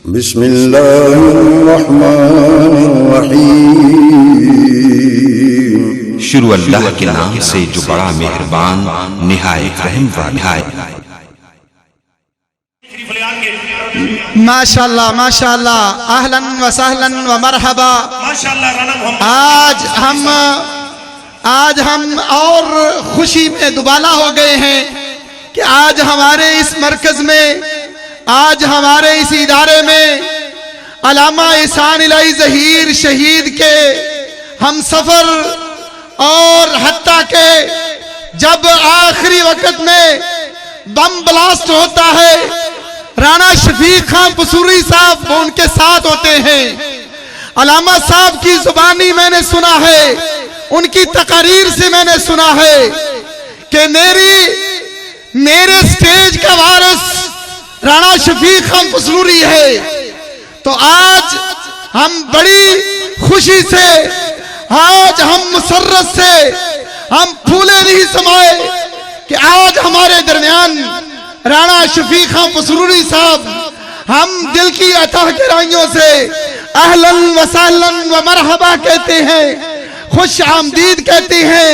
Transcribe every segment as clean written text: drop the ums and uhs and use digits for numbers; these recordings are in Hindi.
बिस्मिल्लाहिर्रहमानिर्रहीम। शुरू अल्लाह के नाम से जो बड़ा मेहरबान निहायत रहम वाला है। माशाअल्लाह माशाअल्लाह, अहलन व सहलन व मरहबा। आज हम और खुशी में दुबाला हो गए हैं कि आज हमारे इस मरकज में, आज हमारे इस इदारे में अल्लामा एहसान इलाही ज़हीर शहीद के हम सफर और हत्ता के जब आखिरी वक्त में बम ब्लास्ट होता है, राणा शफीक खान पसूरी साहब उनके साथ होते हैं। अल्लामा साहब की जुबानी मैंने सुना है, उनकी तकारीर से मैंने सुना है कि मेरे स्टेज का वारिस राणा शफीक खान पसूरी है। तो आज हम बड़ी खुशी से, आज हम मुसर्रत से, हम फूले नहीं समाए कि आज हमारे दरमियान राणा शफीक खान पसूरी साहब, हम दिल की अतः गहराइयों से अहलन व सहलन व मरहबा कहते हैं, खुश आमदीद कहते हैं,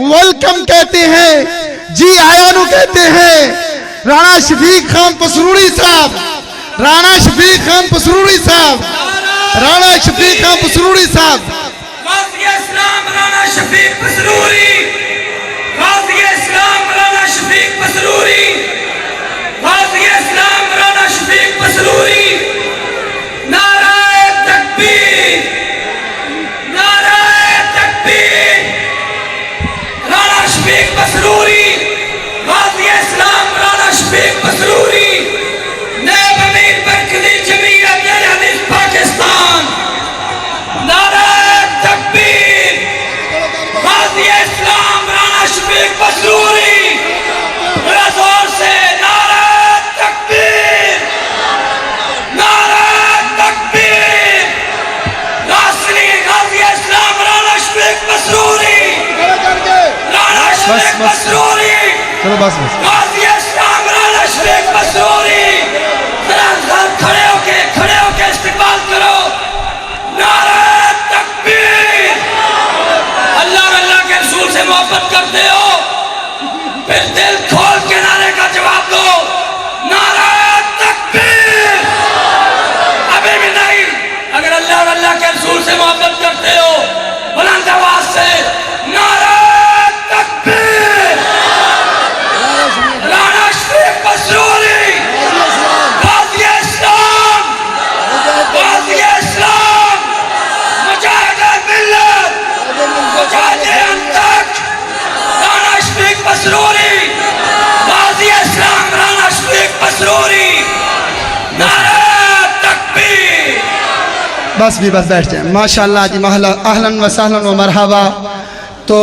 वेलकम कहते हैं, जी आयानु कहते हैं। राणा शफीक खान पसूरी साहब, राणा शफीक खान पसूरी साहब, राणा शफीक खान पसूरी साहब। गाज़ी इस्लाम राणा शफीक पसूरी, गाज़ी इस्लाम राणा शफीक पसूरी, गाज़ी इस्लाम राणा शफीक पसूरी। नाराए तकबीर, नाराए तकबीर। राणा शफीक पसूरी, गाज़ी इस्लाम राणा शफीक पसूरी, नायब अमीर बरकती जमीयत अहले हदीस पाकिस्तान। नाराए तकबीर, गाज़ी इस्लाम राणा शफीक पसूरी। बड़ा जोर से नाराए तकबीर, नाराए तकबीर। गाज़ी इस्लाम राणा शफीक पसूरी, राणा शफीक पसूरी। गाज़ी इस्लाम राणा शफीक पसूरी। खड़े होके इस्तिक़बाल करो। नाराए तकबीर। अल्लाह और अल्लाह के रसूल से मोहब्बत करते हो, फिर दिल खोल के नारे का जवाब दो। नाराए तकबीर। अभी भी नहीं, अगर अल्लाह और अल्लाह के रसूल से मोहब्बत करते हो, बुलंद आवाज से नाराए तकबीर। राणा शफीक पसूरी, गाज़ी इस्लाम, गाज़ी इस्लाम, मुजाहिद मिल्लत, मुजाहिद अंतक। राणा शफीक पसूरी, गाज़ी इस्लाम राणा शफीक पसूरी। नाराए तकबीर। बस बैठ जाए। माशाअल्लाह जी, अहलन व सहलन व मरहबा। तो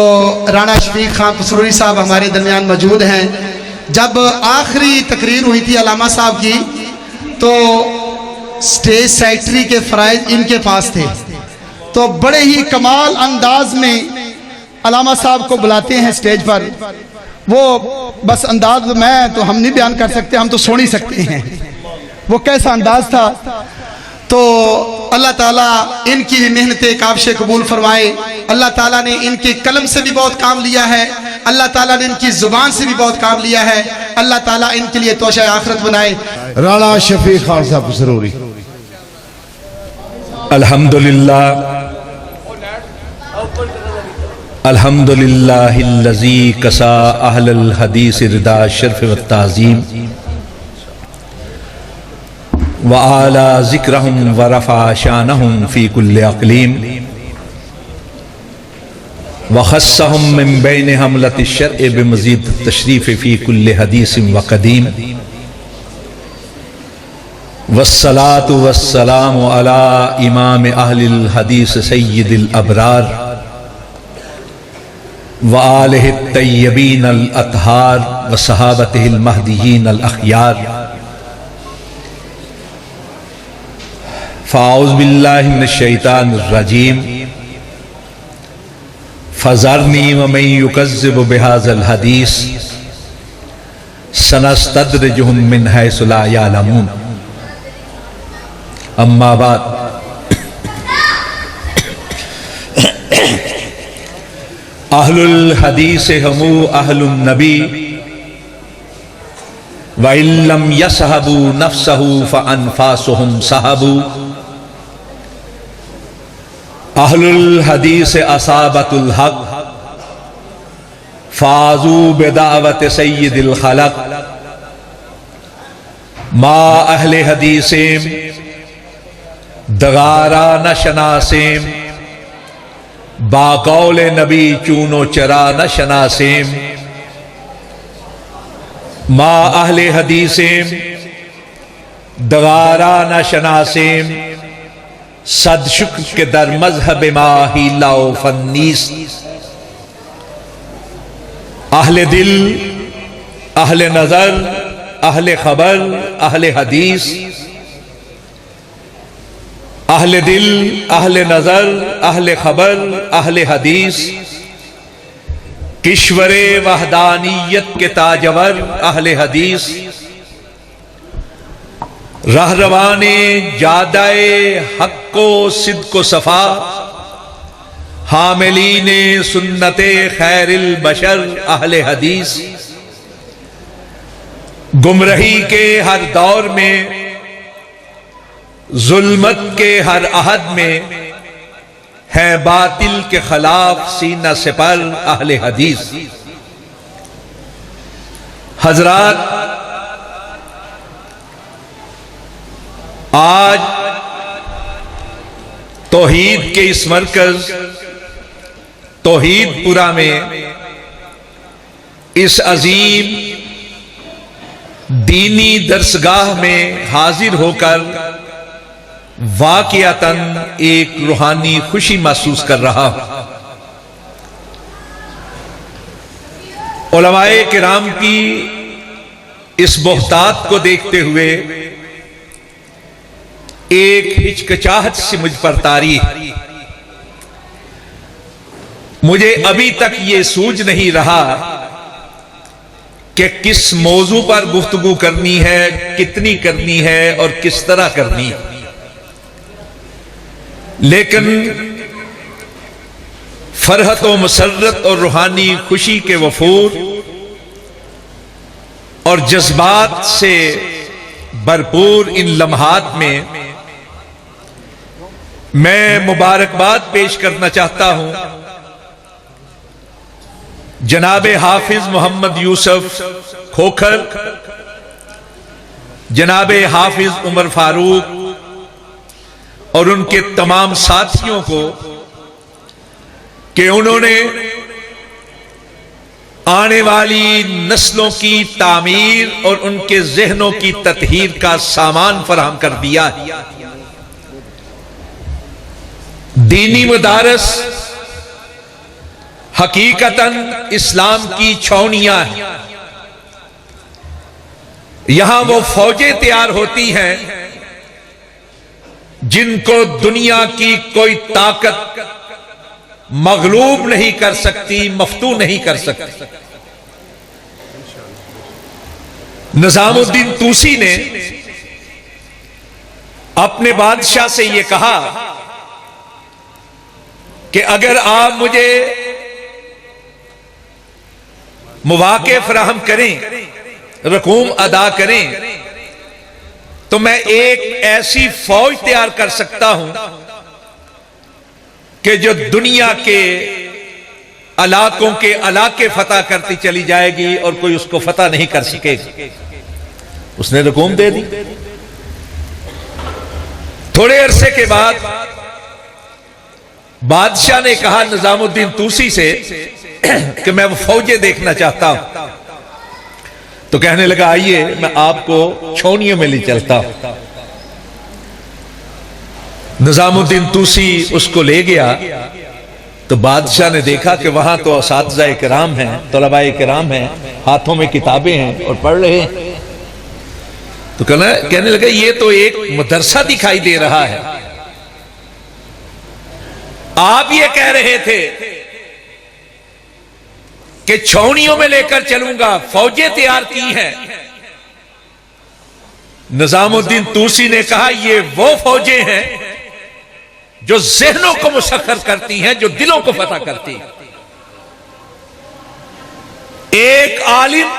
राणा शफीक खान पसूरी साहब हमारे दरमियान मौजूद हैं। जब आखिरी तकरीर हुई थी अल्लामा साहब की, तो स्टेज सेक्रेटरी के फ़राइज़ इनके पास थे। तो बड़े ही कमाल अंदाज में अल्लामा साहब को बुलाते हैं स्टेज पर। वो बस अंदाज मैं तो हम नहीं बयान कर सकते, हम तो सुन ही सकते हैं वो कैसा अंदाज था। तो अल्लाह ताला इनकी भी मेहनतें काबिश कबूल फरमाए। अल्लाह ताला ने इनके कलम से भी बहुत काम लिया है, अल्लाह ताला ने इनकी जुबान से भी बहुत काम लिया है। अल्लाह ताला इनके लिए तोशा आखिरत बनाए। राणा शफीक खान साहब पसूरी। अल्हम्दुलिल्लाह, अल्हम्दुलिल्लाहिल्लज़ी कसा अहलल हदीस रिदा शर्फ व ताज़ीम व आला ज़िक्रहुम व रफ़ा शानहुम फ़ी कुल्लि अक़लीम व ख़स्सहुम मिन बैन हमलति शर्अ बिमज़ीद तशरीफ़ फ़ी कुल्लि हदीसिम व क़दीम। वस्सलातु वस्सलामु अला इमाम अहलिल हदीस सय्यिदिल अबरार व आलिहि तय्यबीन अल अतहार व सहाबतिहिल महदियीन अल अख़यार। फ़ाऊज़ु बिल्लाहि मिनश शैतानिर रजीम। फ़ज़रनी व मन युकज़्ज़िबु बिहाज़ल हदीस सनस्तद्रिजुहुम मिन हैसु ला यअलमून। अम्मा बाद अहलुल हदीस हमू अहलुन नबी व इल्लम यसहबू नफ्सहू फअनफासुहुम सहबू। अहलुल हदीस असाबतुल हक फाजू बेदावत सय्यिदिल खलक। मा अहले हदीसेम दगारा न शनासेम बाकौल नबी चूनो चरा न शनासेम। मा अहले हदीसेम दगारा न शनासेम सदशुक के दर मजहब माही लाओ फन्नीस। अहले दिल अहले नजर अहले खबर अहले हदीस। अहले दिल अहले नजर अहले खबर अहले हदीस। किश्वरे वहदानियत के ताजवर अहले हदीस। रहरवाने जादाए हक्को सिद्को सफा हामिलीने सुन्नते खैरिल बशर अहले हदीस। गुमराही के हर दौर में जुल्मत के हर अहद में है बातिल के खिलाफ सीना सिपर अहले हदीस। हजरात, आज तौहीद के इस मरकज तौहीदपुरा में इस अजीम दीनी दरसगाह में हाजिर होकर वाक़ियतन एक रूहानी खुशी महसूस कर रहा हूं। उलमाए किराम की इस मोहतात को देखते हुए एक हिचकिचाहट से मुझ पर तारी है। मुझे अभी तक ये सूझ नहीं रहा कि किस मौजू पर गुफ्तगू करनी है, कितनी करनी है और किस तरह करनी है। लेकिन फरहत व मसरत और रूहानी खुशी के वफूर और जज्बात से भरपूर इन लम्हात में मैं मुबारकबाद पेश करना चाहता हूं जनाबे हाफिज मोहम्मद यूसुफ खोखर, जनाबे हाफिज उमर फारूक और उनके तमाम साथियों को कि उन्होंने आने वाली नस्लों की तामीर और उनके जहनों की तत्हीर का सामान फराहम कर दिया। दीनी मदारस हकीकतन इस्लाम की छावनियां हैं। यहां वो फौजें तैयार होती हैं जिनको दुनिया की कोई ताकत मगलूब नहीं कर सकती, मफ्तू नहीं कर सकती। निजामुद्दीन तूसी ने अपने बादशाह से यह कहा कि अगर आप मुझे मुवाक़े फराहम करें, रकूम अदा करें, तो मैं एक ऐसी फौज तैयार कर सकता हूं कि जो दुनिया के इलाकों के इलाके फतह करती चली जाएगी और कोई उसको फतह नहीं कर सकेगा। उसने रकूम दे दी। थोड़े अरसे के बाद बादशाह ने कहा निजामुद्दीन तूसी से कि मैं वो फौजें देखना चाहता हूं। तो कहने लगा, आइए मैं आपको छावनियों में ले चलता हूं। निजामुद्दीन तूसी उसको ले गया तो बादशाह ने देखा कि वहां तो असातिज़ा किराम हैं, तलबाए किराम हैं, हाथों में किताबें हैं और पढ़ रहे हैं। तो कहने लगा, ये तो एक मदरसा दिखाई दे रहा है। आप ये कह रहे थे कि छावनियों में लेकर चलूंगा, फौजें तैयार की हैं, निजामुद्दीन तूसी ने कहा, ये वो फौजें हैं जो जहनों को मुसख्खर करती हैं, जो दिलों को फतह करती हैं। एक आलिम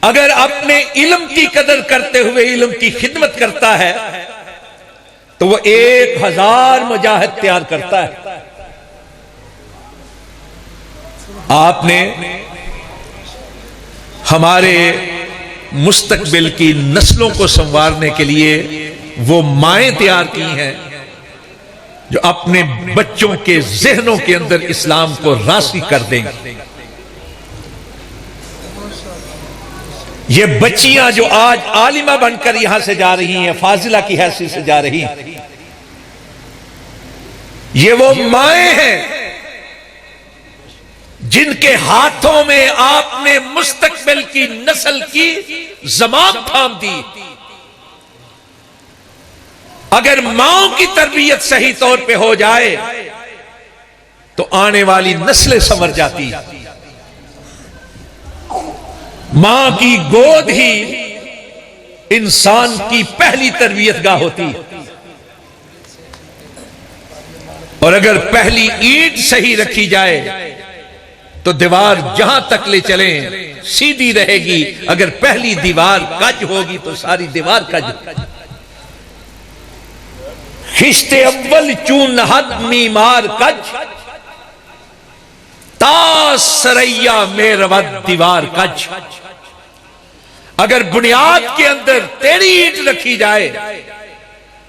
अगर अपने इल्म की कदर करते हुए इल्म की खिदमत करता है तो वो 1000 मुजाहिद तैयार करता है। आपने हमारे मुस्तकबिल की नस्लों को संवारने के लिए वो माएं तैयार की हैं जो अपने बच्चों के जहनों के अंदर इस्लाम को रासी कर देंगे। ये बच्चियां जो आज आलिमा बनकर यहां से जा रही हैं, फाजिला की हैसियत से जा रही हैं, ये वो माएं हैं जिनके हाथों में आपने मुस्तकबिल की नस्ल की जमाम थाम दी। अगर माओं की तरबियत सही तौर पे हो जाए तो आने वाली नस्लें संवर जाती। मां की गोद ही इंसान की पहली तरबियत गाह होती, और अगर पहली ईंट सही रखी जाए तो दीवार जहां तक ले चले सीधी रहेगी। अगर पहली दीवार कज होगी तो सारी दीवार कज। खिश्ते अव्वल चून हद मीमार कज, तासरैया मेरवद दीवार कज। अगर बुनियाद के अंदर टेढ़ी ईंट रखी जाए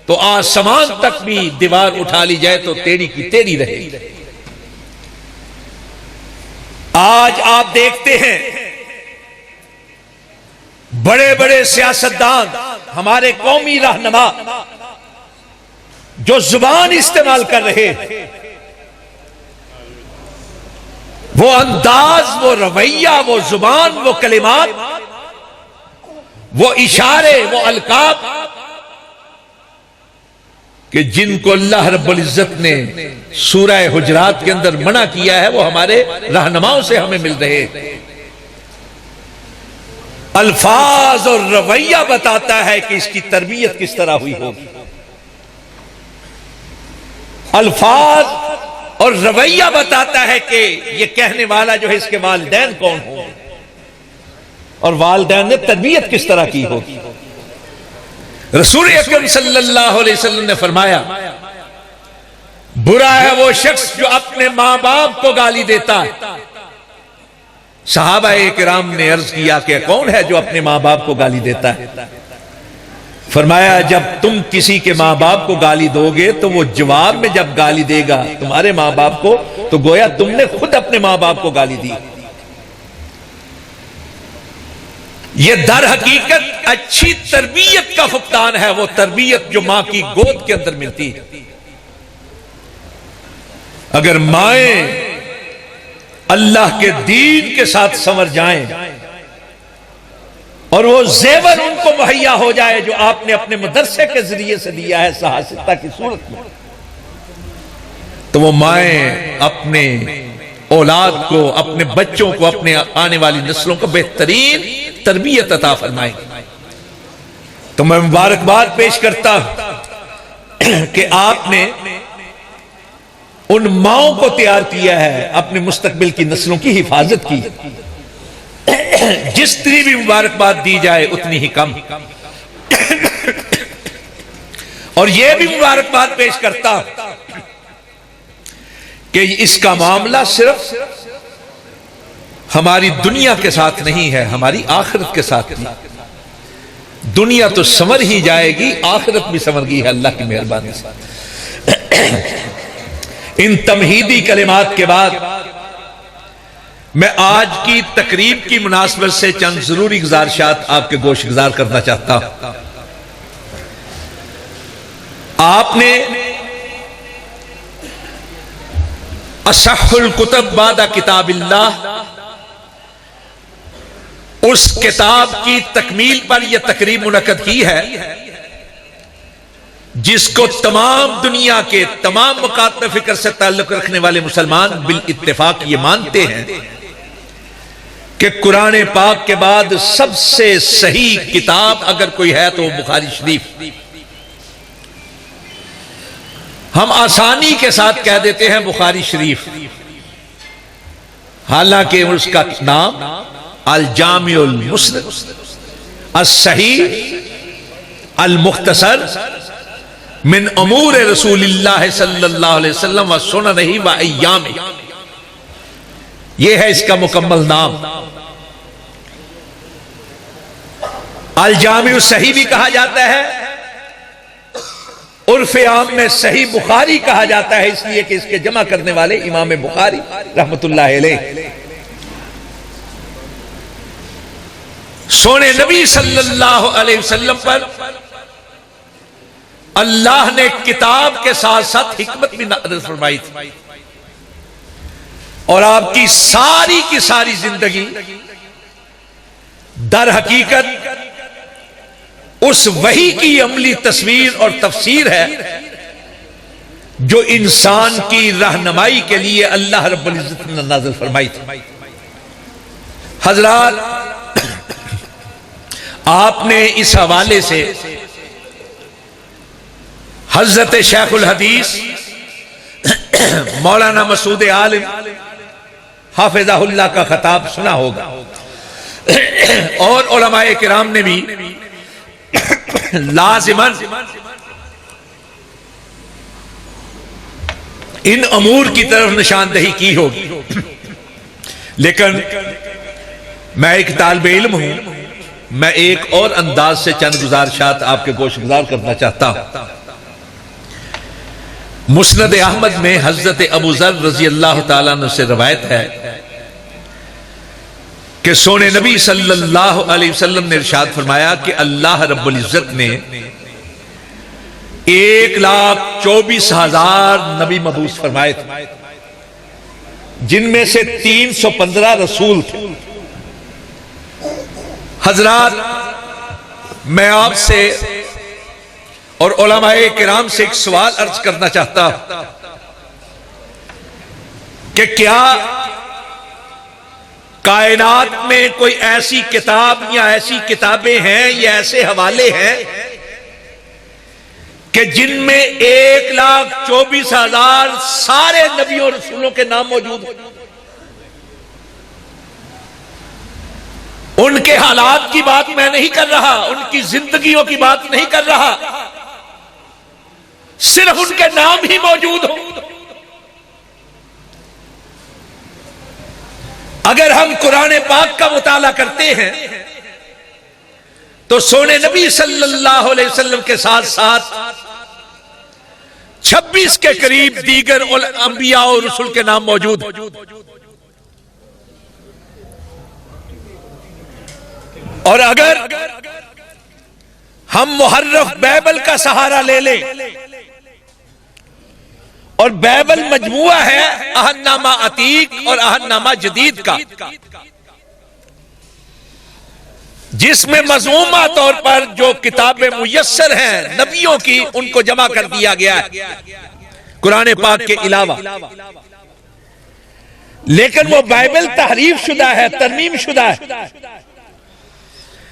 तो आसमान तक भी दीवार उठा ली जाए तो टेढ़ी की टेढ़ी रहेगी। आज आप देखते हैं बड़े बड़े सियासतदान, हमारे कौमी रहनुमा जो जुबान इस्तेमाल कर रहे, वो अंदाज, वो रवैया, वो जुबान, वो कलिमात, वो इशारे, वो अलकाब कि जिनको अल्लाह रब्बुल इज्जत ने सूरह हुजरात के अंदर मना किया है, वो हमारे रहनुमाओं से हमें मिल रहे। अल्फाज और रवैया बताता है कि इसकी तरबियत किस तरह हुई होगी। अल्फाज और रवैया बताता है कि ये कहने वाला जो है इसके वालिदैन कौन हो और वालिदैन ने तरबियत किस तरह की होगी। रसूल अकरम सल्लल्लाहु अलैहि वसल्लम ने फरमाया, बुरा है वो शख्स जो अपने मां बाप को गाली देता है। सहाबाए किराम ने अर्ज किया कि कौन है जो अपने मां बाप को गाली देता है। फरमाया, जब तुम किसी के मां बाप को गाली दोगे तो वो जवाब में जब गाली देगा तुम्हारे मां बाप को, तो गोया तुमने खुद अपने मां बाप को गाली दी। ये दर हकीकत अच्छी तरबियत का फुकदान है, वो तरबियत जो मां की गोद के अंदर मिलती है। अगर माएं अल्लाह के दीन के साथ संवर जाएं और वो जेवर उनको मुहैया हो जाए जो आपने अपने मदरसे के जरिए से दिया है सहासिता की सूरत में, तो वो माएं अपने औलाद को, अपने बच्चों को, अपने आने वाली नस्लों को बेहतरीन तरबियत अता फरमाएंगे। तो मैं मुबारकबाद पेश करता हूं कि आपने उन माओं को तैयार किया है अपने मुस्तकबिल की नस्लों की हिफाजत की। जितनी भी मुबारकबाद दी जाए उतनी ही कम। और यह भी मुबारकबाद पेश करता हूं कि इसका मामला सिर्फ हमारी दुनिया के साथ नहीं है, हमारी आखिरत के साथ भी। दुनिया तो संवर ही जाएगी, आखिरत भी संवर गई है अल्लाह की मेहरबानी से। इन तमहीदी कलिमात के बाद मैं आज की तकरीब की मुनासबत से चंद जरूरी गुजारिशात आपके गोशगुजार करना चाहता हूं। आपने असहुल कुतब बादा किताबिल्लाह, उस किताब की तकमील पर यह तकरीब मुनक्कद की है जिसको तमाम दुनिया के तमाम मुकातब फिक्र से ताल्लुक रखने वाले मुसलमान बिल इत्तेफाक ये मानते हैं कि कुरान पाक के बाद सबसे सही किताब अगर कोई है तो बुखारी शरीफ। हम आसानी के साथ कह देते हैं बुखारी शरीफ, हालांकि उसका नाम अल जामिउल मुस्नद अस सही अल मुख्तसर मिन उमूर रसूलिल्लाह सल्लल्लाहु अलैहि वसल्लम व सुननिही व अय्यामी, यह है इसका मुकम्मल नाम। अल जामिउ सही भी कहा जाता है, उर्फ़े आम में सही बुखारी कहा जाता है, इसलिए कि इसके जमा करने वाले इमाम बुखारी रहमतुल्लाह अलैह। सोने नबी सल्लल्लाहु अलैहि वसल्लम पर अल्लाह ने किताब के साथ साथ हिकमत भी नाज़िल फरमाई थी, और आपकी सारी की सारी जिंदगी दर हकीकत उस वही की अमली तस्वीर और तफसीर है जो इंसान की रहनुमाई के लिए अल्लाह रब्बुल इज्जत ने नाज़िल फरमाई थी। हजरात, आपने इस हवाले से हजरत शेखुल हदीस मौलाना मसूद आलिम हाफिज़हुल्लाह का खताब सुना होगा, और उलमाए किराम ने भी लाजिमन इन अमूर की तरफ निशानदही की होगी। लेकिन मैं एक तालिबे इल्म हूं, मैं एक और अंदाज से चंद गुजारिशात आपके गोशगुजार करना चाहता हूं। मुस्नद अहमद में हजरत अबू ज़र रज़ी अल्लाह ताला अन्हु से रवायत है कि सोने नबी सल्लल्लाहु अलैहि वसल्लम ने इरशाद फरमाया कि अल्लाह रब्बुल इज्जत ने 1,24,000 नबी मबूस फरमाए थे, जिनमें से 315 रसूल थे। हजरात, मैं आपसे और उलमाए किराम से एक सवाल अर्ज करना चाहता हूं कि क्या कायनात में कोई ऐसी किताब या ऐसी किताबें हैं या ऐसे हवाले हैं कि जिनमें 1,24,000 सारे नबियों रसूलों के नाम मौजूद हैं? उनके हालात की बात मैं नहीं कर रहा, उनकी जिंदगियों की बात नहीं कर रहा, सिर्फ उनके नाम ही मौजूद हो। अगर हम कुरान पाक का मुताला करते हैं तो सोने नबी सल्लल्लाहु अलैहि वसल्लम के साथ साथ 26 के करीब दीगर अंबिया और रसूल के नाम मौजूद हैं। और अगर हम मुहर्रफ बाइबल का सहारा ले लें, और बाइबल मजमुआ है अहदनामा अतीक और अहदनामा जदीद का, जिसमें मज़मूमा तौर पर जो किताबें मुयस्सर हैं नबियों की, उनको जमा कर दिया गया है कुरान पाक के अलावा। लेकिन वो बाइबल तहरीफ शुदा है, तरमीम शुदा है।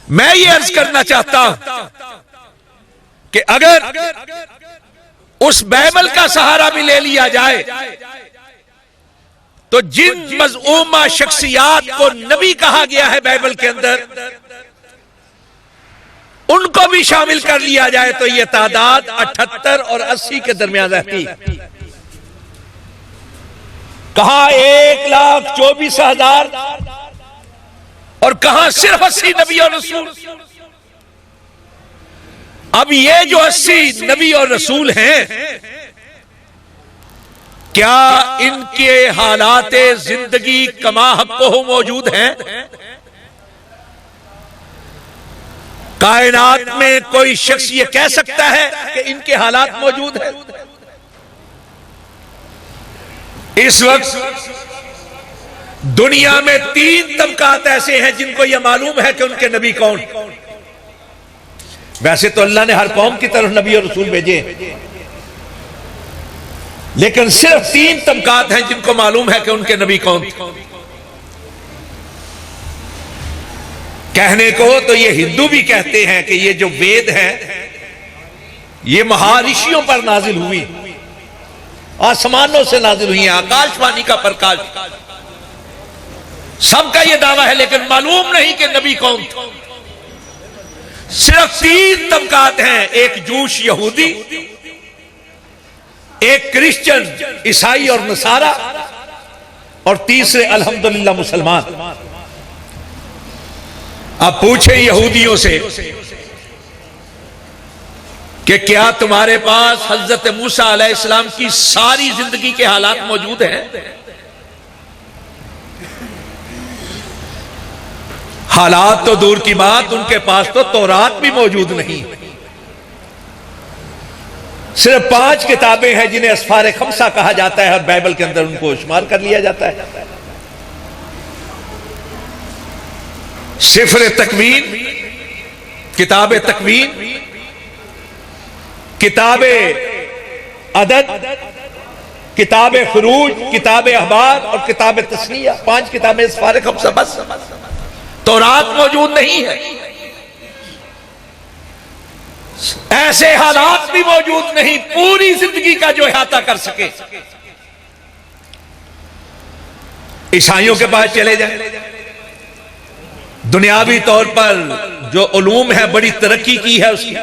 मैं ये अर्ज करना चाहता हूं कि अगर उस बाइबल का सहारा भी ले लिया जाए तो जिन मज़ऊमा शख्सियात को नबी कहा गया है बाइबल के अंदर, उनको भी शामिल कर लिया जाए तो यह तादाद 78 और 80 के दरमियान रहती है। कहां 1,24,000 और कहां सिर्फ 80 नबी और रसूल। अब ये जो 80 नबी और रसूल हैं, क्या इनके हालाते जिंदगी कमा हक़्क़ो मौजूद हैं? कायनात में कोई शख्स ये कह सकता है कि इनके हालात मौजूद हैं? इस वक्त दुनिया में 3 तबकात ऐसे हैं जिनको यह मालूम है कि उनके नबी कौन। वैसे तो अल्लाह ने हर कौम की तरफ नबी और रसूल भेजे, लेकिन सिर्फ 3 तबकात हैं जिनको मालूम है कि उनके नबी कौन। कहने को तो ये हिंदू भी कहते हैं कि ये जो वेद है ये महर्षियों पर नाजिल हुई, आसमानों से नाजिल हुई है, आकाशवाणी का प्रकाश। सबका ये दावा है, लेकिन मालूम नहीं कि नबी कौन था। सिर्फ 3 तबकात हैं, एक जूश यहूदी, एक क्रिश्चियन ईसाई और नसारा, और तीसरे अल्हम्दुलिल्लाह मुसलमान। अब पूछे यहूदियों से कि क्या तुम्हारे पास हजरत मूसा अलैहिस्सलाम की सारी जिंदगी के हालात मौजूद हैं? हालात तो दूर की बात, उनके पास तो तौरात भी मौजूद नहीं। सिर्फ 5 किताबें हैं जिन्हें अस्फार खमसा कहा जाता है, और बाइबल के अंदर उनको शुमार कर लिया जाता है। सिफर तकवीन, किताब तकवीन, किताब अदद, किताब फुरूज, किताब अहबार और किताब तस्निया। 5 किताबें अस्फार खमसा, बस। तौरात मौजूद नहीं है। ऐसे हालात भी मौजूद नहीं पूरी जिंदगी का जो अहाता कर सके। ईसाइयों के पास चले जाए, दुनियावी तौर पर जो उलूम है बड़ी तरक्की की है उसकी,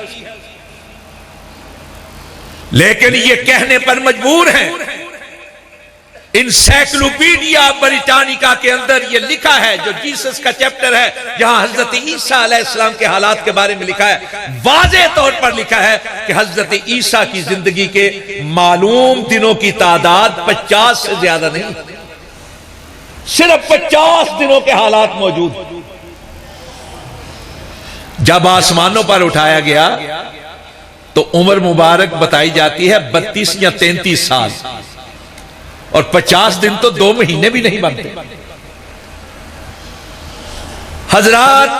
लेकिन ये कहने पर मजबूर हैं। इंसाइक्लोपीडिया ब्रिटानिका के अंदर ये लिखा है, जो जीसस का चैप्टर है, जहां हजरत ईसा अलैहिस्सलाम के हालात के बारे में लिखा है, वाज़ेह तौर पर लिखा है कि हजरत ईसा की जिंदगी के मालूम दिनों की तादाद 50 से ज्यादा नहीं, सिर्फ 50 दिनों के हालात मौजूद। जब आसमानों पर उठाया गया तो उम्र मुबारक बताई जाती है 32 या 33 साल, और 50 दिन तो 2 महीने भी नहीं बनते। हजरात,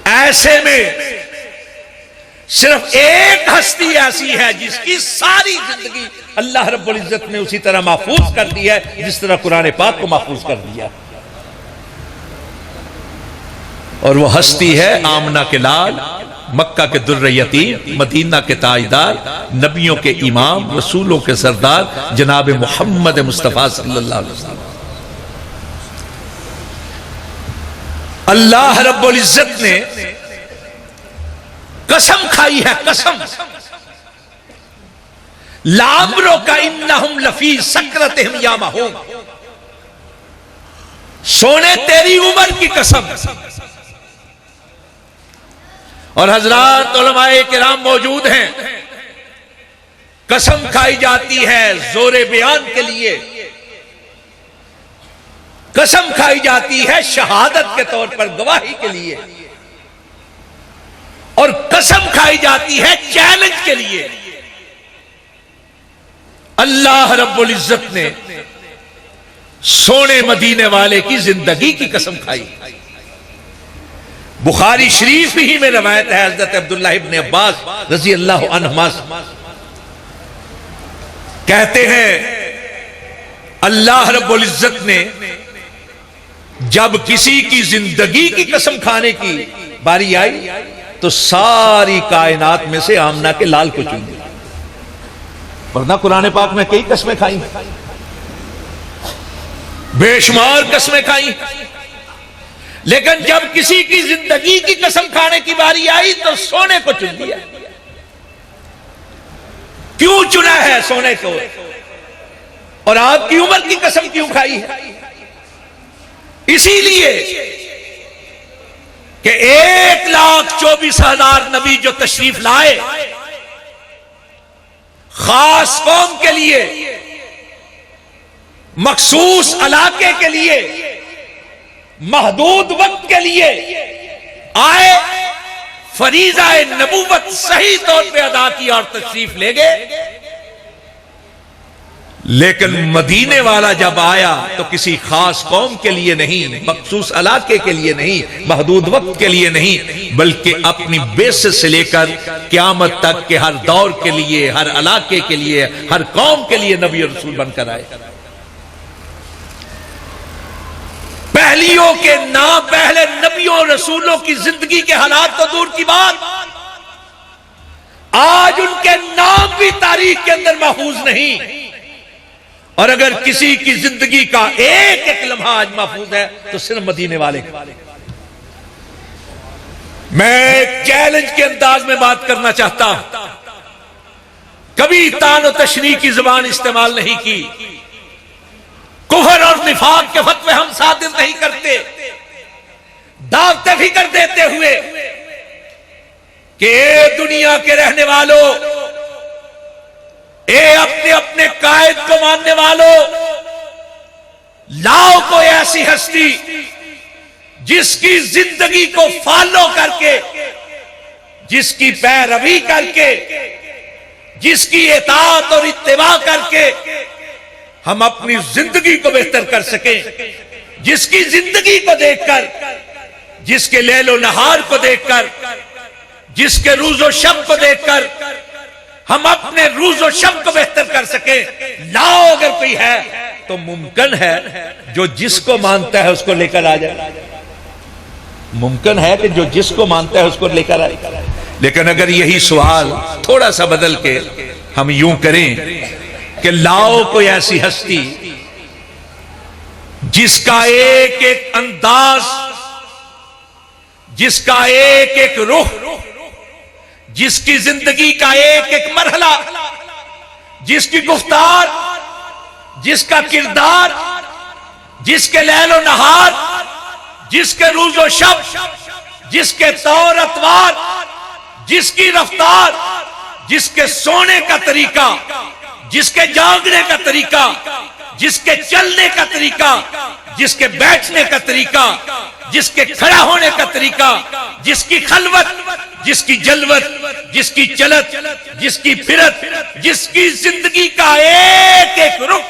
ऐसे में सिर्फ एक हस्ती ऐसी है जिसकी सारी जिंदगी अल्लाह रब्बुल इज्जत ने उसी तरह महफूज कर दी है जिस तरह कुरान पाक को महफूज कर दिया, और वो हस्ती है आमना के लाल, मक्का के दुर्र यतीम, मदीना के ताजदार, नबियों के इमाम, रसूलों के सरदार जनाब मोहम्मद मुस्तफा सल्लल्लाहु अलैहि वसल्लम। अल्लाह रब्बुल इज्जत ने कसम खाई है, कसम, लामरो का इन्नहुम लफी सकरतिहिम यामहून, सोने तेरी उम्र की कसम। और हजरात उलमाए किराम मौजूद हैं, कसम खाई जाती है जोरे बयान के लिए, कसम खाई जाती है शहादत के तौर पर गवाही के लिए, और कसम खाई जाती है चैलेंज के लिए। अल्लाह रब्बुल इज्जत ने सोने मदीने वाले की जिंदगी की कसम खाई। बुखारी शरीफ ही में रवायत है हजरत अब्दुल्ला इब्न अब्बास रजी अल्लाह अन्हुमा कहते हैं, अल्लाह रब्बुल इज्जत ने जब किसी की जिंदगी की कसम खाने की बारी आई तो सारी कायनात में से आमना के लाल को चुन दिया, वरना कुरान पाक में कई कस्में खाई, बेशुमार कस्में खाई, लेकिन जब किसी की जिंदगी की कसम खाने की बारी आई तो सोने को चुन दिया। क्यों चुना है सोने को, और आपकी उम्र की कसम क्यों खाई है? इसीलिए कि 1,24,000 नबी जो तशरीफ लाए खास कौम के लिए, मखसूस इलाके के लिए, महदूद वक्त के लिए आए, फरीज़ाए नबूवत सही तौर पे अदा की और तशरीफ ले गए। लेकिन मदीने वाला जब आया तो किसी खास कौम के लिए नहीं, मखसूस इलाके के लिए नहीं, महदूद वक्त के लिए नहीं, बल्कि अपनी बेस से लेकर क़यामत तक के हर दौर के लिए, हर इलाके के लिए, हर कौम के लिए नबी और रसूल बनकर आए। पहली नबियों के नाम, पहले नबियों और रसूलों की जिंदगी के हालात तो दूर की बात, आज उनके नाम भी तारीख के अंदर महफूज नहीं। और अगर किसी की जिंदगी का एक एक लम्हा आज महफूज है तो सिर्फ मदीने वाले का। मैं चैलेंज के अंदाज में बात करना चाहता हूं, कभी तान और तशरीह की जुबान इस्तेमाल नहीं की, कुफर और निफाक के फतवे हम सादिर नहीं करते, दावते भी कर देते हुए कि ए दुनिया के रहने वालों, ए अपने अपने कायद को मानने वालों, लाओ कोई ऐसी हस्ती जिसकी जिंदगी को फॉलो करके, जिसकी पैरवी करके, जिसकी इताअत और इत्तिबा करके हम अपनी जिंदगी को बेहतर कर सकें, जिसकी जिंदगी को देखकर, जिसके लैलो नहार को देखकर, जिसके रूजो शब को देखकर हम अपने रूजो शब को बेहतर कर सके। लाओ अगर कोई है तो मुमकिन है जो जिसको मानता है उसको लेकर आ जाए, मुमकिन है कि जो जिसको मानता है उसको लेकर आए। लेकिन अगर यही सवाल थोड़ा सा बदल के हम यूं करें कि लाओ कोई ऐसी हस्ती जिसका एक एक अंदाज, जिसका एक एक रुख, जिसकी जिंदगी का एक एक मरहला, जिसकी गुफ्तार, जिसका किरदार, जिसके लैलो नहार, जिसके रूजो शब, जिसके तौर अतवार, जिसकी रफ्तार, जिसके सोने का तरीका, जिसके जागने का तरीका, जिसके चलने का तरीका, जिसके बैठने का तरीका, जिसके खड़ा होने का तरीका, जिसकी खलवत, जिसकी जलवत, जिसकी चलत, जिसकी फिरत, जिसकी जिंदगी का एक एक रुख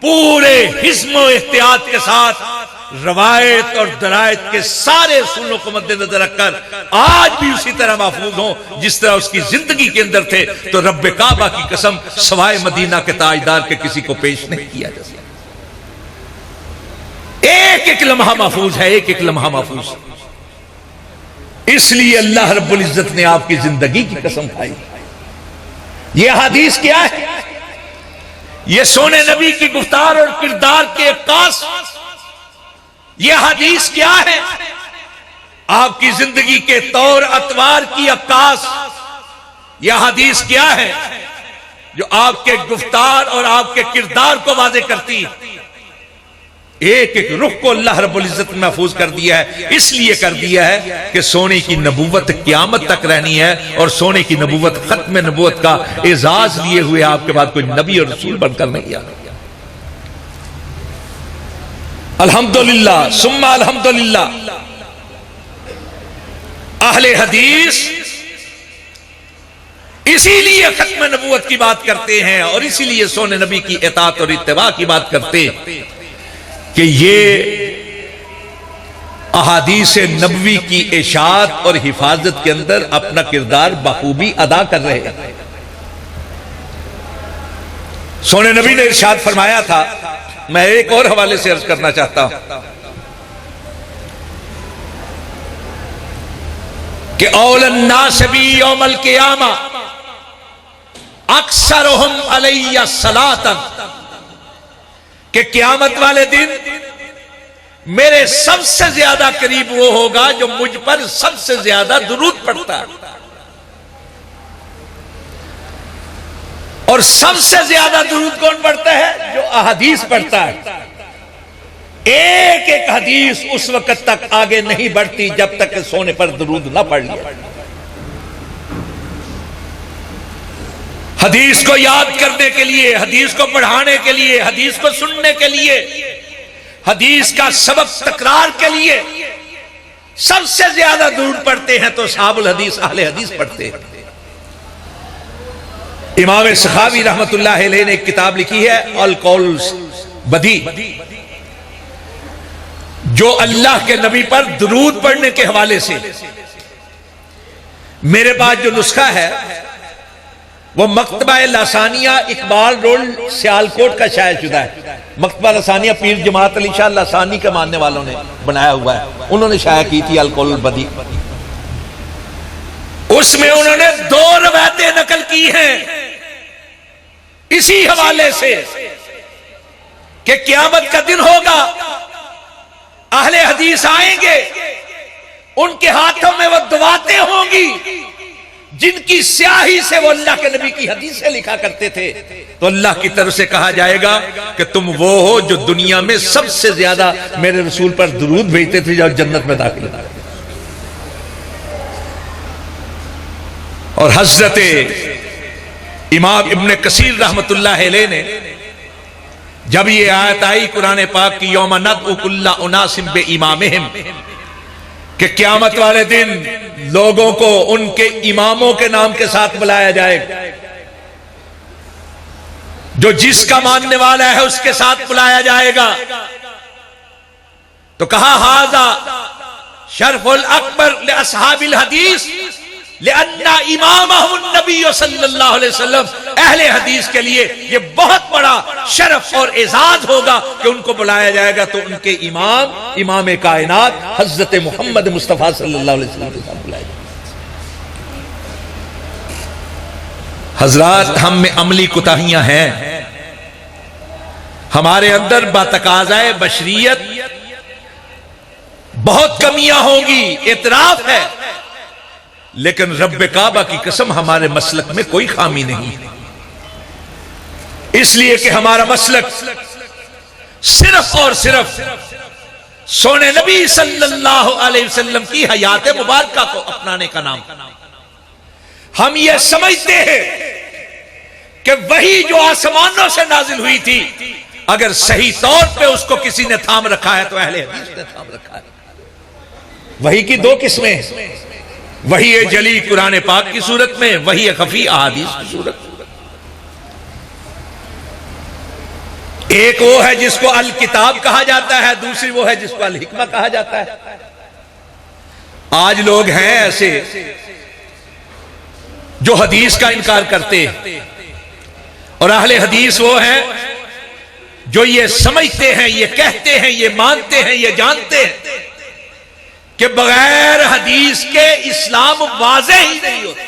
पूरे हिस्मो एहतियात के साथ रवायत और दरायत के सारे उसूलों को मद्देनजर रखकर आज भी उसी तरह महफूज हो जिस तरह उसकी जिंदगी के अंदर थे, तो रब्बे काबा की कसम सवाए मदीना के ताजदार के किसी को पेश नहीं किया जा सकता। एक एक लम्हा महफूज है, एक एक लम्हा महफूज। इसलिए अल्लाह रब्बुल इज्जत ने आपकी जिंदगी की कसम खाई। यह हदीस क्या है? यह सोने नबी की गुफ्तार और किरदार के अक्कास। यह हदीस क्या है? आपकी जिंदगी के तौर अतवार की अक्कास। यह हदीस क्या है? जो आपके गुफ्तार और आपके किरदार को वाज़े करती है। एक एक रुख को अल्लाह रब्बुल इज्जत ने महफूज कर दिया है। इसलिए कर दिया है कि सोने की नबूवत क़यामत तक रहनी है, और सोने की नबूवत खत्म नबूवत का एजाज लिए हुए आपके बाद कोई नबी और रसूल बनकर नहीं आया। अल्हम्दुलिल्लाह सुम्मा अल्हम्दुलिल्लाह। अहले हदीस इसीलिए खत्म नबूवत की बात करते हैं और इसीलिए सोने नबी की इताअत और इत्तिबा की बात करते हैं कि ये अहादीस नबवी की इशाअत और हिफाजत के अंदर अपना किरदार बखूबी अदा कर रहे हैं। सोने नबी ने इरशाद फरमाया था, मैं एक और हवाले से अर्ज करना चाहता हूं कि औलन्नास बी यौमल क़ियामा अक्सरुहुम अलैया सलातन, कि क़यामत वाले दिन मेरे सबसे ज्यादा करीब वो होगा जो मुझ पर सबसे ज्यादा दुरूद पढ़ता है। और सबसे ज्यादा दुरूद कौन पढ़ता है? जो अहदीस पढ़ता है। एक एक हदीस उस वक्त तक आगे नहीं बढ़ती जब तक सोने पर दुरूद ना पढ़ लिया। हदीस को याद करने के लिए, हदीस को पढ़ाने के लिए, हदीस को सुनने के लिए, हदीस का सबक तकरार के लिए सबसे ज्यादा दुरूद पढ़ते हैं तो असहाबुल हदीस, अहले हदीस पढ़ते हैं। इमाम सखावी रहमतुल्लाह अलैह ने एक किताब लिखी है अल कौल बदी, जो अल्लाह के नबी पर दुरूद पढ़ने के हवाले से। मेरे पास जो नुस्खा है वो मकतबा लासानिया इकबाल रोड सियालकोट का शाया शुदा है। मकतबा लासानिया पीर जमात अली शाह लासानी के मानने वालों ने बनाया हुआ है, उन्होंने शाया की थी अलकोल बदी। उसमें उन्होंने 2 रवायतें नकल की हैं इसी हवाले से कि क़यामत का दिन होगा, अहले हदीस आएंगे, उनके हाथों में वो दुआतें होंगी जिनकी स्याही से वो अल्लाह के नबी की हदीसें लिखा करते थे। तो अल्लाह की तरफ से कहा जाएगा कि तुम वो हो जो दुनिया में सबसे ज्यादा मेरे रसूल पर दुरूद भेजते थे, जाओ जन्नत में दाखिल हो। और हजरत इमाम इब्ने कसीर रहमतुल्लाह अलैह ने जब ये आयत आई कुरान पाक की यौम नदउ कुल्ला उनासिम बे इमामिहिम, कि क़यामत वाले दिन लोगों को उनके इमामों के नाम के साथ बुलाया जाएगा, जो जिसका मानने वाला है उसके साथ बुलाया जाएगा। तो कहा हाजा शरफुल अकबर ले असहाबिल हदीस लिअन्ना इमामहुन नबी सल्लल्लाहु अलैहि वसल्लम, अहले हदीस के लिए ये बहुत बड़ा शरफ और एजाज होगा कि उनको बुलाया जाएगा तो उनके इमाम कायनात हजरत मोहम्मद मुस्तफा सल्लल्लाहु अलैहि वसल्लम के साथ बुलाया जाएगा। हजरात, हम में अमली कुताहियां हैं, हमारे अंदर बातकाज़ाए बशरियत बहुत कमियां होंगी, इतराफ है, लेकिन रब्बे काबा की कसम हमारे मसलक में कोई खामी नहीं है, इसलिए कि हमारा मसलक सिर्फ और सिर्फ सोने नबी सल्लल्लाहु अलैहि वसल्लम की हयात मुबारका को अपनाने का नाम। हम ये समझते हैं कि वही जो आसमानों से नाजिल हुई थी, अगर सही तौर पे उसको किसी ने थाम रखा है तो अहले हदीस ने थाम रखा है। वही की 2 किस्में हैं, वही है जली कुरान पाक की सूरत में, वही है खफी अहादीस की सूरत में। एक वो है जिसको अल किताब कहा जाता है, दूसरी वो है जिसको अल हिकमा कहा जाता है। आज लोग हैं ऐसे जो हदीस का इनकार करते हैं, और अहले हदीस वो हैं जो ये समझते हैं, ये कहते हैं, ये मानते हैं, ये जानते हैं कि बगैर हदीस के इस्लाम वाज़े ही नहीं होता।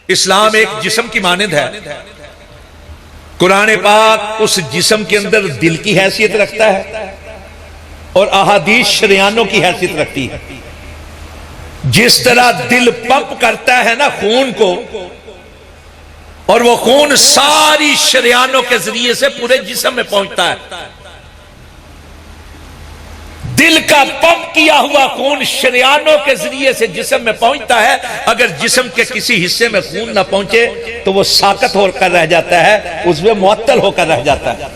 इस्लाम एक जिस्म की मानंद है, कुरान पाक उस जिस्म के अंदर दिल की हैसियत रखता है और अहादीस शरियानों की हैसियत रखती है। जिस तरह दिल पंप करता है ना खून को, और वो खून सारी शरियानों के जरिए से पूरे जिस्म में पहुंचता है, दिल का पंप किया हुआ खून शरियानों के जरिए से जिस्म में पहुंचता है। अगर जिस्म के किसी हिस्से में खून ना पहुंचे तो वो साकत होकर रह जाता है, उसमें मुअत्तल होकर रह जाता है,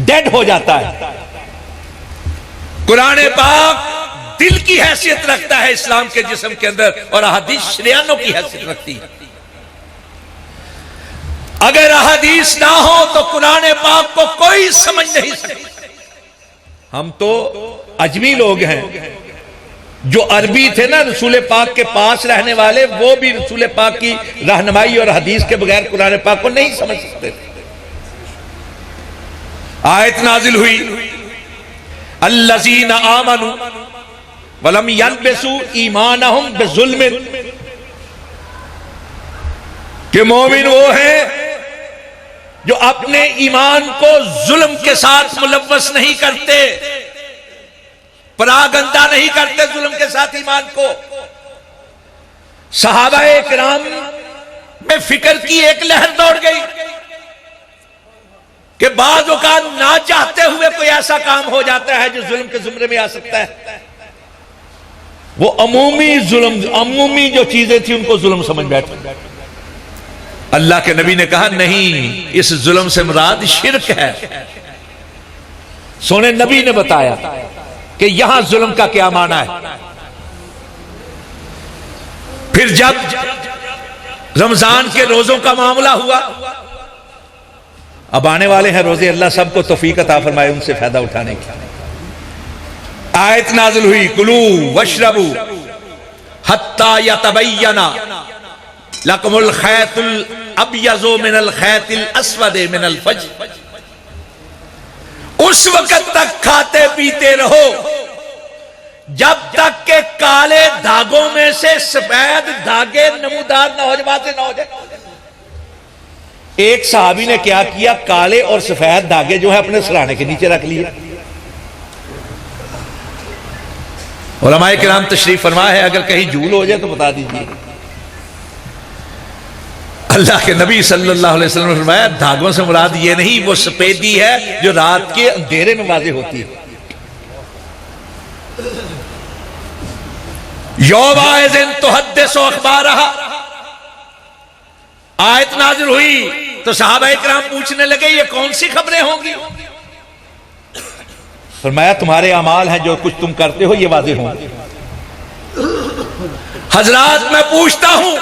डेड हो जाता है। कुरान पाक दिल की हैसियत रखता है इस्लाम के जिस्म के अंदर, और अहादीस शरियानों की हैसियत रखती है। अगर अहादीस ना हो तो कुरान पाक को कोई समझ नहीं सकता। हम तो अजमी लोग हैं, जो अरबी थे ना रसूल पाक के पास रहने वाले, वो भी रसूल पाक की रहनुमाई और हदीस के बगैर कुरान पाक को नहीं समझ सकते थे। आयत नाजिल हुई अल्लज़ीना आमनू वलम यल्बिसू ईमानहुम बिज़ुल्म, कि मोमिन वो है जो अपने ईमान को जुल्म के साथ मुलव्वस नहीं करते, परागंदा नहीं करते जुल्म के साथ ईमान को। सहाबाए किराम में फिक्र की एक लहर दौड़ गई कि बाज़ औक़ात ना चाहते हुए कोई ऐसा काम हो जाता है जो जुल्म के जुमरे में आ सकता है। वो अमूमी जुल्म, अमूमी जो चीजें थी उनको जुल्म समझ बैठे। अल्लाह के नबी ने कहा नहीं, इस जुल्म से मुराद शिर्क है। सोने नबी ने बताया कि यहां जुल्म का क्या माना है। फिर जब रमजान के रोजों का मामला हुआ, अब आने वाले हैं रोजे, अल्लाह सबको तौफीक अता फरमाए उनसे फायदा उठाने की। आयत नाज़िल हुई कुलू वशरबू हत्ता यतबय्यना लकुमुल खैतुल अबयज़ु मिनल खैतिल अस्वदे मिनल फज्र। उस वक्त तक खाते पीते रहो जब तक के काले धागों में से सफेद धागे नमूदार न हो जाए, बातें न हो जाए। एक सहाबी ने क्या किया, काले और सफेद धागे जो है अपने सराहने के नीचे रख लिए। उलमाए किराम तशरीफ फरमा है, अगर कहीं झूल हो जाए तो बता दीजिए। अल्लाह के नबी सल्लल्लाहु अलैहि वसल्लम ने फरमाया, धागों से मुराद ये नहीं वो सफेदी है जो रात के अंधेरे में वाज़ेह होती है। यौमाइज़िन तुहद्दिसु अख़बारहा, आयत नाज़िल हुई तो सहाबा इकराम पूछने लगे ये कौन सी खबरें होंगी। फरमाया तुम्हारे अमाल हैं, जो कुछ तुम करते हो ये वाज़ेह होंगे। हजरात मैं पूछता हूं,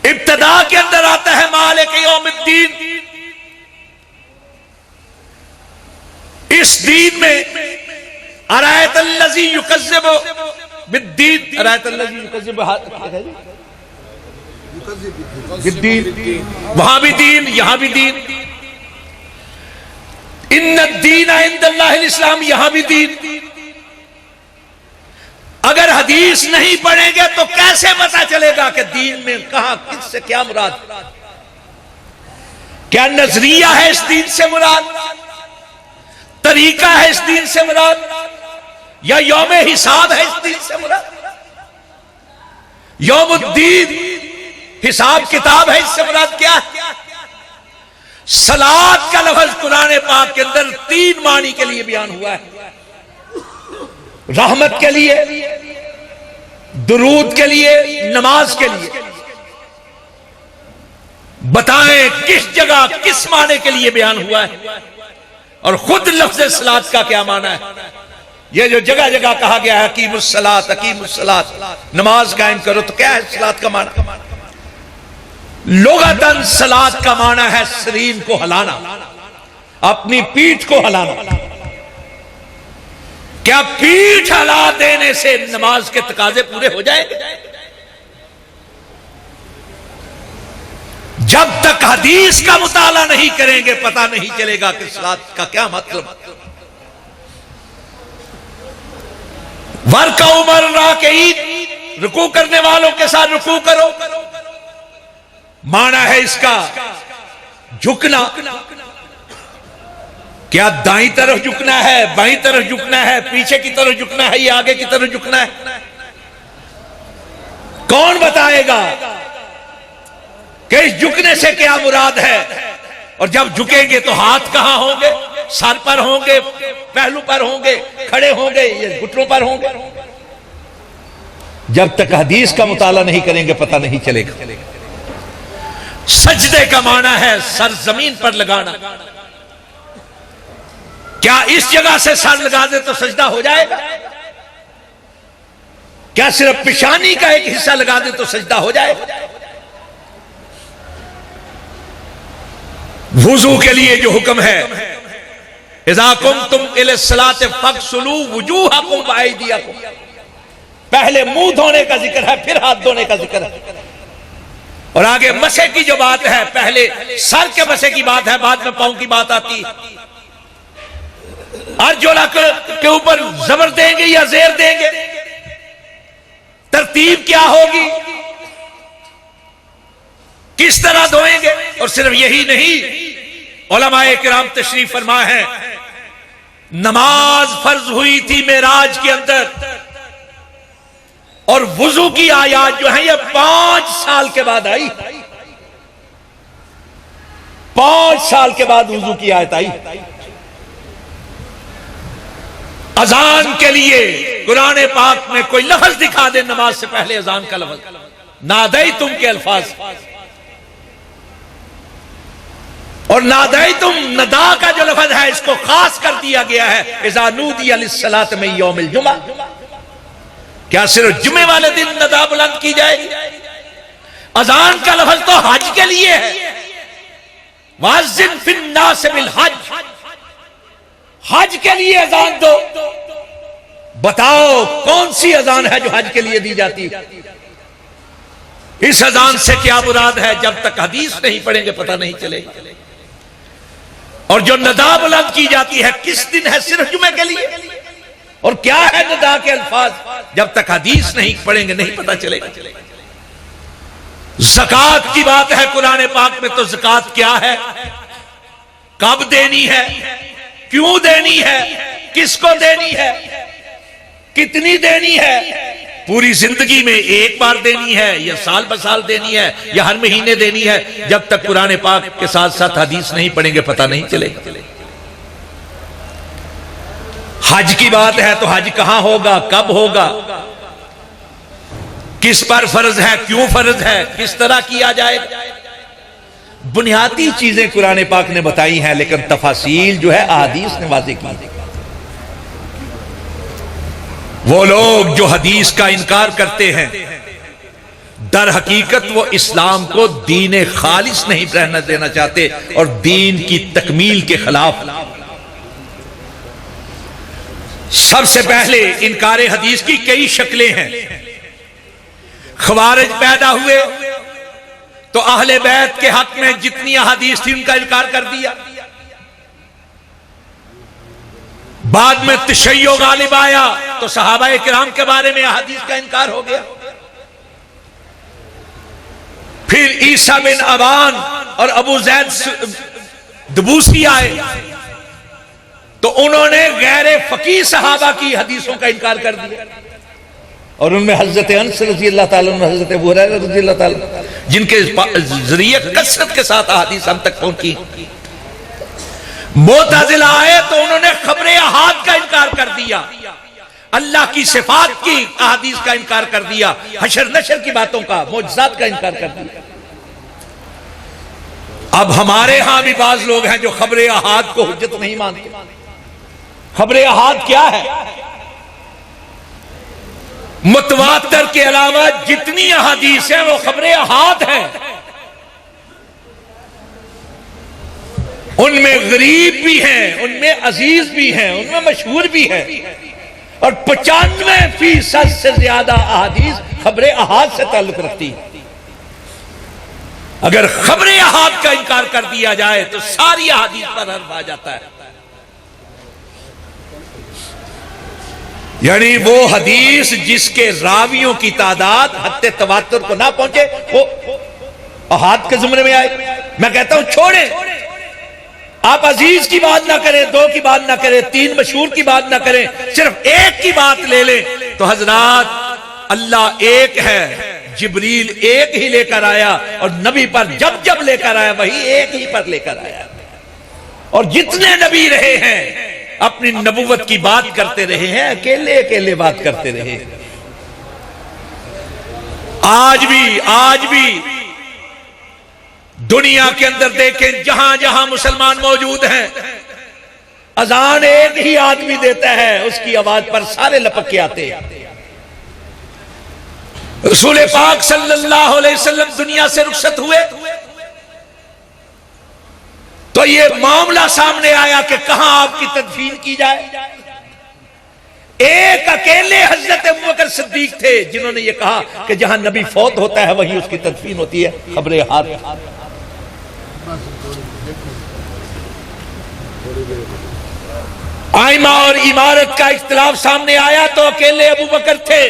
इब्तिदा के अंदर आता है मालिक यौमिद्दीन, इस दीन में अरायतल्लज़ी युकज़्ज़िबु बिद्दीन, अरायतल्लज़ी युकज़्ज़िबु बिद्दीन, वहां भी दीन यहां भी दीन। इन्नद्दीन इंदल्लाहिल इस्लाम, यहां भी दीन। अगर हदीस नहीं पढ़ेंगे तो कैसे पता चलेगा कि दीन में कहां किससे क्या मुराद, क्या नजरिया है इस दीन से मुराद, तरीका है इस दीन से मुराद, या यौम हिसाब है इस दीन से मुराद। यौमुद्दीन हिसाब किताब है, इससे मुराद क्या है। सलात का लफ्ज कुरान पाक के अंदर 3 मानी के लिए बयान हुआ है, रहमत के लिए, दुरूद के लिए, नमाज के लिए। बताएं किस जगह किस माने के लिए बयान हुआ है, और खुद लफ्ज सलात का क्या माना है। ये जो जगह जगह कहा गया है अकीमुस्सलात अकीमुस्सलात, नमाज कायम करो, तो क्या है सलात का माना। लुगतन सलात का माना है शरीर को हिलाना, अपनी पीठ को हिलाना। क्या पीठ हिला देने से नमाज के तकाजे पूरे हो जाएंगे। जब तक हदीस का मुताला नहीं करेंगे पता नहीं चलेगा कि सलात का क्या मतलब। वर्का उमर राकईन, रुकू करने वालों के साथ रुकू करो, माना है इसका झुकना। क्या दाईं तरफ झुकना है, बाईं तरफ झुकना है, पीछे की तरफ झुकना है, या आगे की तरफ झुकना है। कौन बताएगा कि इस झुकने से क्या मुराद है। और जब झुकेंगे तो हाथ कहां होंगे, सर पर होंगे, पहलू पर होंगे, खड़े होंगे, ये घुटनों पर होंगे। जब तक हदीस का मुताला नहीं करेंगे पता नहीं चलेगा। सजदे का माना है सर जमीन पर लगाना। क्या इस जगह से सर लगा दे तो सजदा हो जाएगा। क्या सिर्फ पेशानी का एक हिस्सा लगा दे तो सजदा हो जाएगा। वुजू के लिए जो हुक्म है, इज़ा कुमतुम इलस्सलाति फगसुलू वुजूहकुम व अयदियकुम, पहले मुंह धोने का जिक्र है, फिर हाथ धोने का जिक्र है। और आगे मसे की जो बात है, पहले सर के मसे की बात है, बाद में पांव की बात आती है। अर्जुला के ऊपर जबर देंगे या जेर देंगे, तरतीब क्या होगी, किस तरह धोएंगे। और सिर्फ यही नहीं, उलमाए किराम तशरीफ फरमा है, नमाज फर्ज हुई थी मेराज के अंदर, और वुजू की आयात जो है ये 5 साल के बाद आई। 5 साल के बाद वुजू की आयत आई। अजान के लिए कुरान पाक में कोई लफ्ज दिखा दे नमाज से पहले अजान का लफ्ज, नादई तुम के अल्फाज, और नादई तुम नदा का जो लफ्ज है इसको खास कर दिया गया है, इज़ा नूदिया लिस्सलात में यौमिल जुमा। क्या सिर्फ जुमे वाले दिन नदा बुलंद की जाएगी। अजान का लफ्ज तो हज के लिए है, वाज़िन फिन्नास बिल हज, हज के लिए अजान दो। बताओ कौन सी अजान है जो हज के लिए दी जाती है। इस अजान से क्या मुराद है? जब तक हदीस नहीं पढ़ेंगे पता नहीं चलेगा। और जो नदा बुलंद की जाती है किस दिन है? सिर्फ जुमे के लिए। और क्या है नदा के अल्फाज? जब तक हदीस नहीं पढ़ेंगे नहीं पता चलेगा। ज़कात की बात है कुरान पाक में, तो ज़कात क्या है, कब देनी है, क्यों देनी है, किसको देनी है, कितनी देनी है, पूरी जिंदगी में एक बार देनी है या साल ब साल देनी है या हर महीने देनी है? जब तक कुरान पाक के साथ साथ हदीस नहीं पढ़ेंगे पता नहीं चलेगा। हज की बात है तो हज कहां होगा, कब होगा, किस पर फर्ज है, क्यों फर्ज है, किस तरह किया जाएगा? बुनियादी चीजें कुरान पाक ने बताई हैं, लेकिन तफासील जो है अहादीस ने वाज़ेह की। वो लोग जो हदीस का इनकार करते हैं, दर हकीकत वो इस्लाम को दीन खालिस नहीं रहना देना चाहते और दीन की तकमील के खिलाफ। सबसे पहले इनकार हदीस की कई शक्लें हैं। खवारिज पैदा हुए तो अहले बैत के हक में जितनी हदीस थी उनका इनकार कर दिया। बाद में तशय्यो गालिब आया तो सहाबाए किराम के बारे में हदीस का इनकार हो गया। फिर ईसा बिन अबान और अबू जैद दबूसी आए तो उन्होंने गैर फकीह सहाबा की हदीसों का इनकार कर दिया। और उनमें हजरत अनस रज़ी अल्लाह ताला अन्हु, हजरत अबू हुरैरा रज़ी अल्लाह ताला, जिनके जरिए कसरत के साथ हदीस हम तक पहुंची। मुअतज़िला आए तो उन्होंने खबरे अहाद का इनकार कर दिया, अल्लाह की सिफात की अहादीस का इनकार कर दिया, हशर नशर की बातों का, मुअजिज़ात का इनकार कर दिया। अब हमारे यहां भी बाज लोग हैं जो खबरे अहाद को हुज्जत नहीं मानते। खबरे अहाद क्या है? मुतवातर के अलावा जितनी अहादीस है वो खबरे अहाद है। उनमें गरीब भी हैं, उनमें अजीज भी हैं, उनमें मशहूर भी है। और 95% से ज्यादा अहादीस खबरे अहाद से ताल्लुक रखती है। अगर खबरे अहाद का इनकार कर दिया जाए तो सारी अहादीस पर हर्फ आ जाता है। यानी वो हदीस जिसके रावियों की तादाद हत्ते तवातुर को ना पहुंचे वो अहाद के जुमरे में आए। मैं कहता हूं छोड़े, आप अजीज की बात ना करें, 2 की बात ना करें, 3 मशहूर की बात ना करें, सिर्फ एक की बात ले लें तो हजरात अल्लाह एक है, जिब्रील एक ही लेकर आया और नबी पर जब जब लेकर आया वही एक ही पर लेकर आया। और जितने नबी रहे हैं अपनी नबुवत की बात करते रहे हैं, अकेले अकेले बात करते रहे। आज भी दुनिया के अंदर देखें, जहां जहां मुसलमान मौजूद हैं, अजान एक ही आदमी देता है, उसकी आवाज पर सारे लपक के आते हैं। रसूल पाक सल्लल्लाहु अलैहि वसल्लम दुनिया से रुखसत हुए तो ये मामला सामने आया कि कहां आपकी तदफीन की जाए। एक अकेले हजरत अबू बकर सिद्दीक थे जिन्होंने ये कहा कि जहां नबी फौत होता है वहीं उसकी तदफीन होती है। खबरे हाथ आइमा और इमारत का इख्तिलाफ सामने आया तो अकेले अबू बकर थे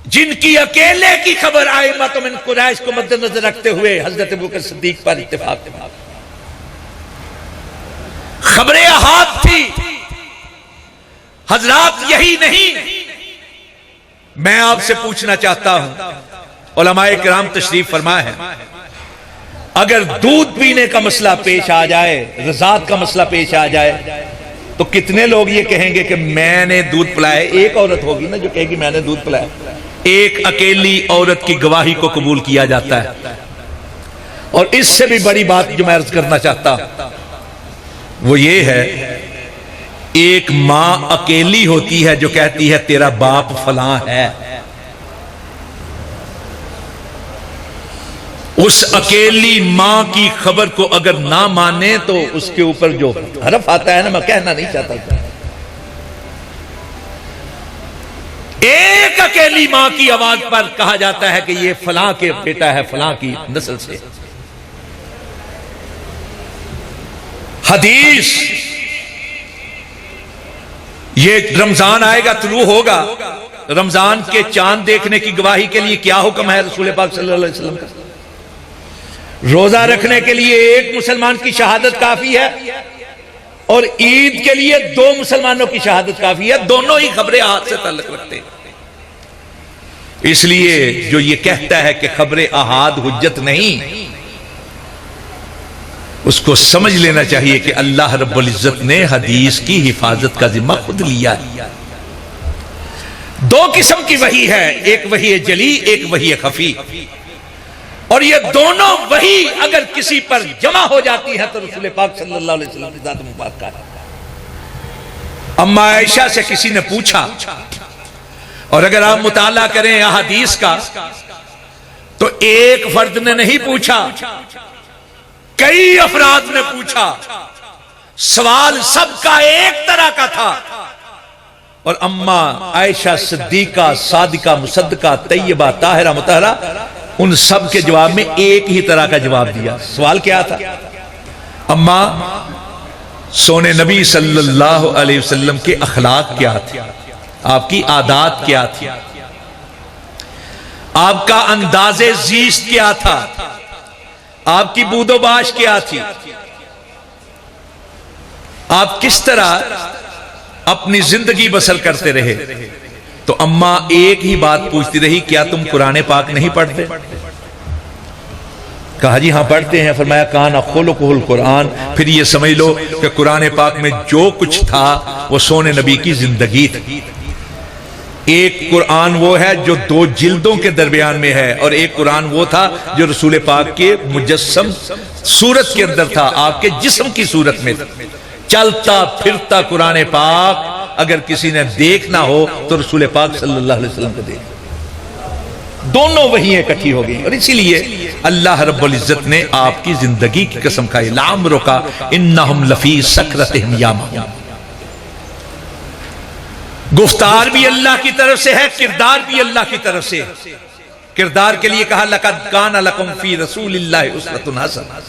जिनकी अकेले की खबर आइमा तो मिन कुरैश को मद्देनजर रखते हुए हजरत अबू बकर सिद्दीक पर इत्तेफाक। खबरें अहाद थी हजरात। यही नहीं, मैं आपसे पूछना चाहता हूं, उलमाए किराम तशरीफ फरमा है, अगर दूध पीने का मसला पेश आ जाए, रज़ात का मसला पेश आ जाए, तो कितने लोग ये कहेंगे कि मैंने दूध पिलाया? एक औरत होगी ना जो कहेगी मैंने दूध पिलाया। एक अकेली औरत की गवाही को कबूल किया जाता है। और इससे भी बड़ी बात जो मैं अर्ज करना चाहता वो ये है, एक मां अकेली होती है जो कहती है तेरा बाप फलां है। उस अकेली मां की खबर को अगर ना माने तो उसके ऊपर जो हरफ आता है ना, मैं कहना नहीं चाहता, एक अकेली मां की आवाज पर कहा जाता है कि ये फलां के बेटा है, फलां की नस्ल से। हदीस, ये रमजान आएगा, तुलू होगा, रमजान के चांद देखने की गवाही के लिए क्या हुक्म है रसूल पाक सल्लल्लाहु अलैहि वसल्लम का? रोजा रखने के लिए एक मुसलमान की शहादत काफी है और ईद के लिए 2 मुसलमानों की शहादत काफी है। दोनों ही खबरें आहद से ताल्लुक रखते हैं। इसलिए जो ये कहता है कि खबरें आहद हुज्जत नहीं, उसको समझ लेना चाहिए कि अल्लाह रब्बुल इज्जत ने हदीस की हिफाजत का जिम्मा खुद लिया है। 2 किस्म की वही है, एक वही है जली, एक वही है खफी। और ये दोनों वही अगर किसी पर जमा हो जाती है तो रसूल पाक सल्लल्लाहु अलैहि वसल्लम की ज़ात मुबारक है। अम्मा आयशा से किसी ने पूछा, और अगर आप मुताला करें अहादीस का तो एक फर्द ने नहीं पूछा, कई अफराद ने पूछा। सवाल सबका एक तरह का था और अम्मा आयशा सिद्दीका सादिका मुसद्दका तैयबा ताहिरा मुतहरा उन सब के जवाब में एक ही तरह का जवाब दिया। सवाल क्या था? अम्मा, सोने नबी सल्लल्लाहु अलैहि वसल्लम के अखलाक क्या थे, आपकी आदात क्या थी, आपका अंदाजे जीस्त क्या था, आपकी बूदोबाश क्या थी, आप किस तरह अपनी जिंदगी बसर करते रहे? तो अम्मा एक ही बात पूछती रही, क्या तुम कुरान पाक नहीं पढ़ते? कहा जी हाँ पढ़ते हैं। फरमाया काना खुलुकुल कुरान, फिर ये समझ लो कि कुरान पाक में जो कुछ था वो सोने नबी की जिंदगी थी। एक कुरान वो है जो 2 जिल्दों के दरमियान में है और एक कुरान वो था जो रसूल पाक के मुजस्सम सूरत के अंदर था, आपके जिस्म की सूरत में था। चलता फिरता कुरान पाक अगर किसी ने देखना हो तो रसूल पाक सल्लल्लाहु अलैहि वसल्लम को देख। दोनों वही इकट्ठी हो गई और इसीलिए अल्लाह रब्बुल इज्जत ने आपकी जिंदगी की कसम खाई, लाम रोका इन्नहुम लफी सकरतिहिम यामहून। गुफ्तार भी अल्लाह की तरफ से है, किरदार भी अल्लाह की तरफ से। किरदार के लिए कहा लक़द काना लकुम फी रसूलिल्लाहि उस्वतुन हसना,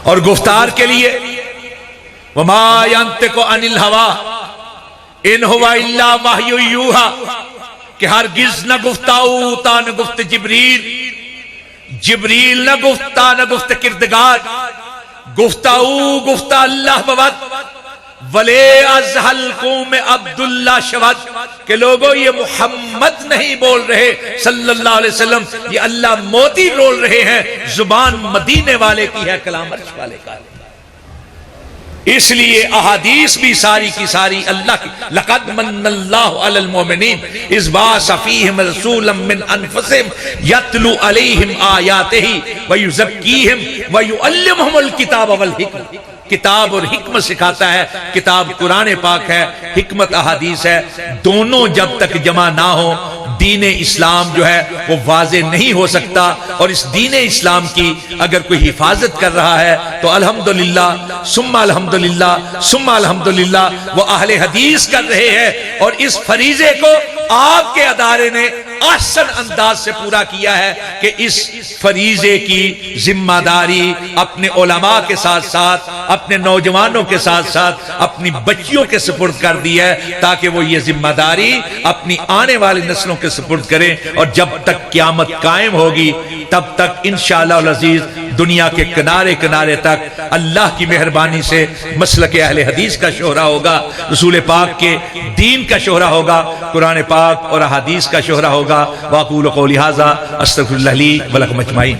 और गुफ्तार के लिए वमा यंतिकु अनिल हवा इन हुवा इल्ला वहयु यूहा, कि हरगिज न गुफ्ताऊ ता न गुफ्त जिब्रील, जिब्रील न गुफ्ता न गुफ्त किरदगार, गुफ्ताऊ गुफ्ता अल्लाह बवत वले अजहल कौम अब्दुल्ला शवत, के लोगों ये मोहम्मद नहीं बोल रहे सल्लल्लाहु अलैहि वसल्लम, ये अल्लाह मोती बोल रहे हैं, जुबान मदीने वाले की है, कलाम अर्श वाले का। इसलिए अहादीस भी सारी की सारी अल्लाह की। लक़द मन्नल्लाहु अलल मोमिनीन इज़ बाअसा फ़ीहिम रसूलन मिन अनफुसिहिम यतलू अलैहिम आयातिही व युज़क्कीहिम व युअल्लिमुहुमुल किताब वल हिकमत। किताब और हिकमत सिखाता है। किताब कुरान पाक है, हिकमत अहादीस है। दोनों जब तक जमा ना हो दीन इस्लाम जो है वो वाज़े नहीं हो सकता। और इस दीन इस्लाम की अगर कोई हिफाजत कर रहा है तो अल्हम्दुलिल्लाह सुम्मा अल्हम्दुलिल्लाह सुम्मा अल्हम्दुलिल्लाह वो अहले हदीस कर रहे हैं। और इस फरीजे को आपके अदारे ने आसन अंदाज से पूरा किया है कि इस फरीजे की जिम्मेदारी अपने उलमा के साथ साथ अपने नौजवानों के साथ साथ अपनी बच्चियों के सुपुर्द कर दी है, ताकि वो ये जिम्मेदारी अपनी आने वाली नस्लों के सुपुर्द करें। और जब तक क़यामत कायम होगी तब तक इंशाअल्लाह अज़ीज दुनिया के किनारे किनारे तक अल्लाह की मेहरबानी से मसलक अहले हदीस का शोहरा होगा, रसूल पाक के दीन का शोहरा होगा, कुरान पाक और अहादीस का शोहरा होगा। वाक़ूलु क़ौली हाज़ा अस्तग़फिरुल्लाह ली व लकुम अजमाईन।